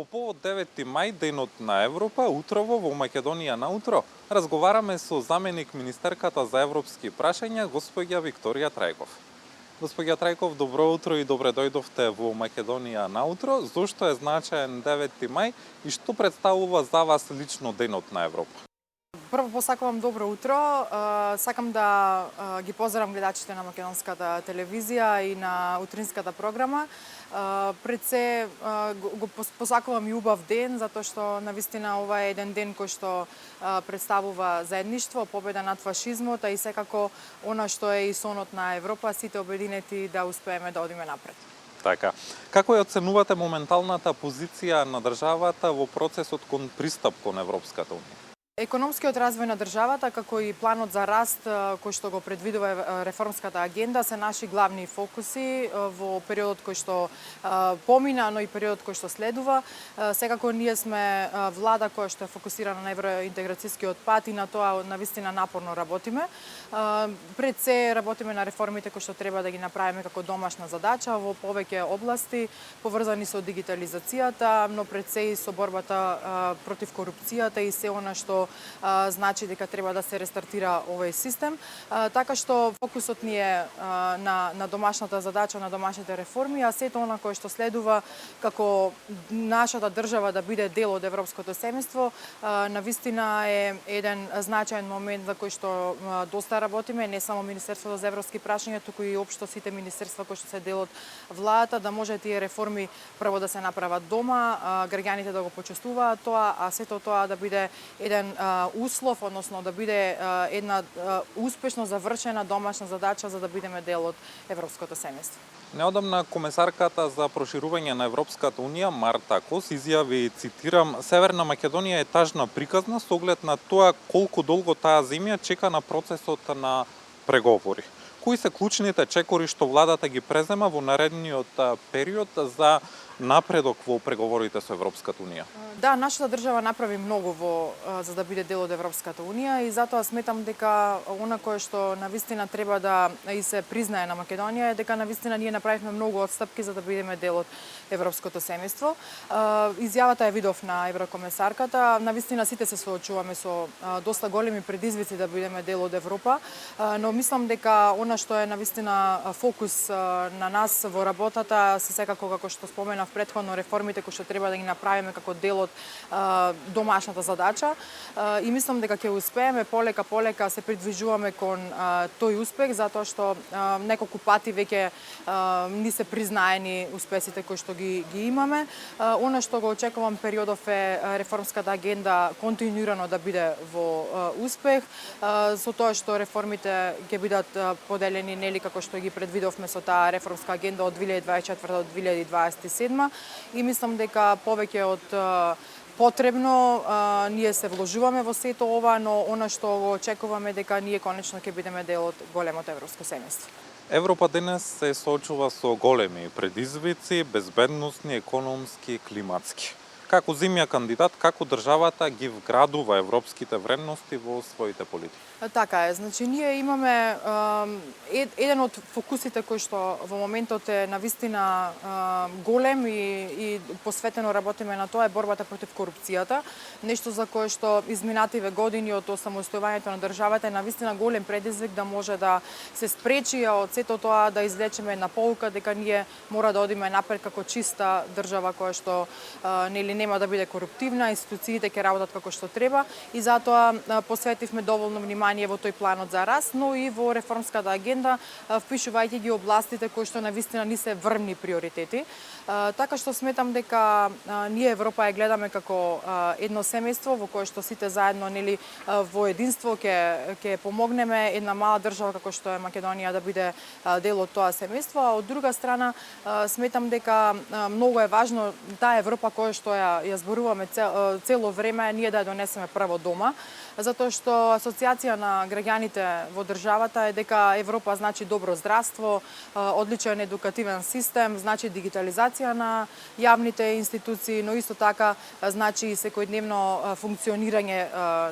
По повод 9 мај, денот на Европа, утрово во Македонија на утро, разговараме со заменик министерката за европски прашања, госпоѓа Викторија Трајков. Госпоѓа Трајков, добро утро и добре дојдовте во Македонија на утро. Зошто е значаен 9 мај и што представува за вас лично денот на Европа? Прво посакувам добро утро. Сакам да ги поздравам гледачите на македонската телевизија и на утринската програма. Пред се го посакувам и убав ден, затоа што навистина ова е еден ден кој што представува заедништво, победа над фашизмот, а и секако она што е и сонот на Европа, сите обединети да успееме да одиме напред. Така. Како ја оценувате моменталната позиција на државата во процесот кон пристап кон Европската унија? Економскиот развој на државата, како и планот за раст кој што го предвидува реформската агенда, се наши главни фокуси во периодот кој што помина, но и периодот кој што следува. Секако ние сме влада која што е фокусирана на евроинтеграцијскиот пат и на тоа навистина напорно работиме. Пред се работиме на реформите кои што треба да ги направиме како домашна задача во повеќе области, поврзани со дигитализацијата, но пред се и со борбата против корупцијата и се она што значи дека треба да се рестартира овој систем. Така што фокусот ни е на домашната задача, на домашните реформи, а сето она кое што следува како нашата држава да биде дел од европското семејство, навистина е еден значаен момент за кој што доста работиме, не само Министерството за европски прашања, туку и општо сите министерства кои што се дел од владата, да може тие реформи прво да се направат дома, граѓаните да го почувствуваат тоа, а сето тоа да биде еден услов, односно да биде една успешно завршена домашна задача за да бидеме дел од европското семејство. Неодамна комесарката за проширување на Европската унија Марта Кос изјави, цитирам: "Северна Македонија е тажна приказна со оглед на тоа колку долго таа земја чека на процесот на преговори." Кои се клучните чекори што владата ги презема во наредниот период за напредок во преговорите со Европската унија? Да, нашата држава направи многу за да биде дел од Европската унија и затоа сметам дека она кое што навистина треба да и се признае на Македонија е дека навистина ние направивме многу отстапки за да бидеме дел од европското семејство. Изјавата е видов на еврокомесарката. Навистина сите се соочуваме со доста големи предизвици да бидеме дел од Европа, но мислам дека она што е навистина фокус на нас во работата се секако, како што споменав претходно, реформите кои што треба да ги направиме како дел од домашната задача и мислам дека ќе успееме полека се придвижуваме кон тој успех, затоа што неколку пати веќе ни се признаени успесите кои што ги имаме. Она што го очекувам периодов е реформската агенда континуирано да биде во успех, со тоа што реформите ќе бидат поделени нели како што ги предвидовме со таа реформска агенда од 2024 до 2027 и мислам дека повеќе од потребно ние се вложуваме во сето ова, но она што го очекуваме дека ние конечно ќе бидеме дел од големото европско семејство. Европа денес се соочува со големи предизвици, безбедносни, економски, климатски. Како земја кандидат, како државата ги вградува европските вредности во своите политики? Така е, значи ние имаме еден од фокусите кој што во моментот е навистина голем и посветено работиме на тоа е борбата против корупцијата, нешто за кое што изминативе години од осамостојувањето на државата е навистина голем предизвик да може да се спречи од сето тоа да извлечеме една поука дека ние мора да одиме напред како чиста држава која што нели нема да биде коруптивна, институциите ќе работат како што треба и затоа посветивме доволно внимание во тој планот за раст, но и во реформската агенда, впишувајќи ги областите кои што навистина ни се врвни приоритети. Така што сметам дека ние Европа ја гледаме како едно семејство во кое што сите заедно нели во единство ќе помогнеме една мала држава како што е Македонија да биде дел од тоа семејство, а од друга страна сметам дека многу е важно таа Европа која што ја зборуваме цело време ние да ја донесеме прво дома, затоа што асоциација на граѓаните во државата е дека Европа значи добро здравство, одличен едукативен систем, значи дигитализација дигитализација на јавните институции, но исто така значи и секојдневно функционирање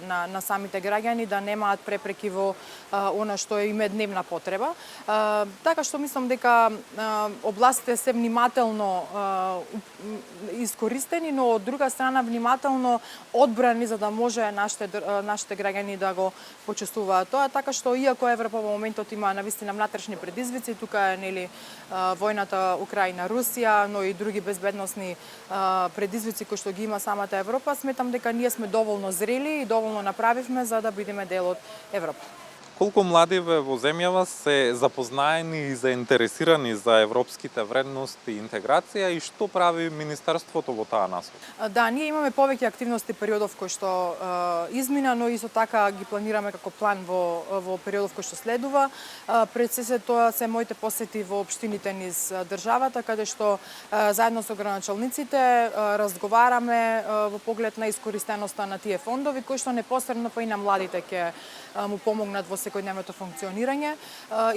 на самите граѓани, да немаат препреки во она што им е дневна потреба. Така што мислам дека областите се внимателно искористени, но од друга страна внимателно одбрани за да може нашите граѓани да го почувствуваат тоа, така што иако Европа во моментот има навистина внатрешни предизвици, тука е нели војната Украина-Русија, но и други безбедносни предизвици кои што ги има самата Европа, сметам дека ние сме доволно зрели и доволно направивме за да бидеме дел од Европа. Колку млади во земјава се запознаени и заинтересирани за европските вредности и интеграција и што прави Министерството во таа насока? Да, ние имаме повеќе активности периодов кој што измина, но исто така ги планираме како план во периодов кој што следува. Пред се тоа се моите посети во општините низ државата, каде што заедно со граначалниците разговараме во поглед на искористеноста на тие фондови, кои што непосредно па и на младите ќе му помогнат во секојдневното функционирање.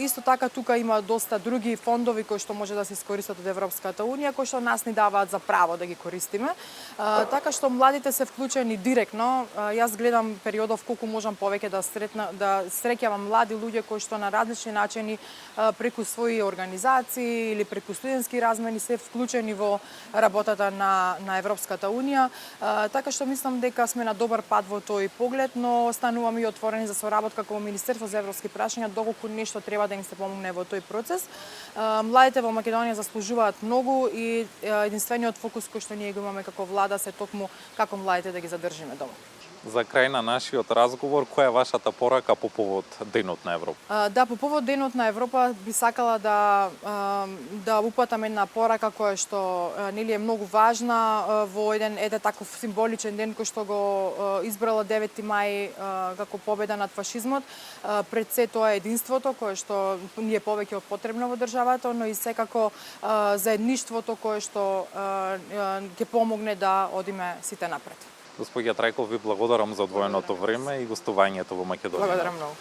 Исто така тука има доста други фондови кои што може да се искористат од Европската унија, кои што нас ни даваат за право да ги користиме. Така што младите се вклучени директно. Јас гледам периодов колку можам повеќе да среќавам млади луѓе кои што на различни начини преку своји организации или преку студентски размени се вклучени во работата на Европската унија. Така што мислам дека сме на добар пат во тој поглед, но остануваме и отворени за соработка како Министерство за европски прашања доколку нешто треба да им се помогне во тој процес. Младите во Македонија заслужуваат многу и единствениот фокус кој што ние го имаме како влада се токму како младите да ги задржиме дома. За крај на нашиот разговор, која е вашата порака по повод Денот на Европа? Да, по повод Денот на Европа би сакала да упатам една порака која што нели е многу важна во еден таков символичен ден кој што го избрала 9 мај како победа над фашизмот. Пред се тоа е единството кое што ни е повеќе потребно во државата, но и секако заедништвото кое што ќе помогне да одиме сите напред. Господја Трајков, ви благодарам за одвоеното време и гостувањето во Македонија. Благодарам многу.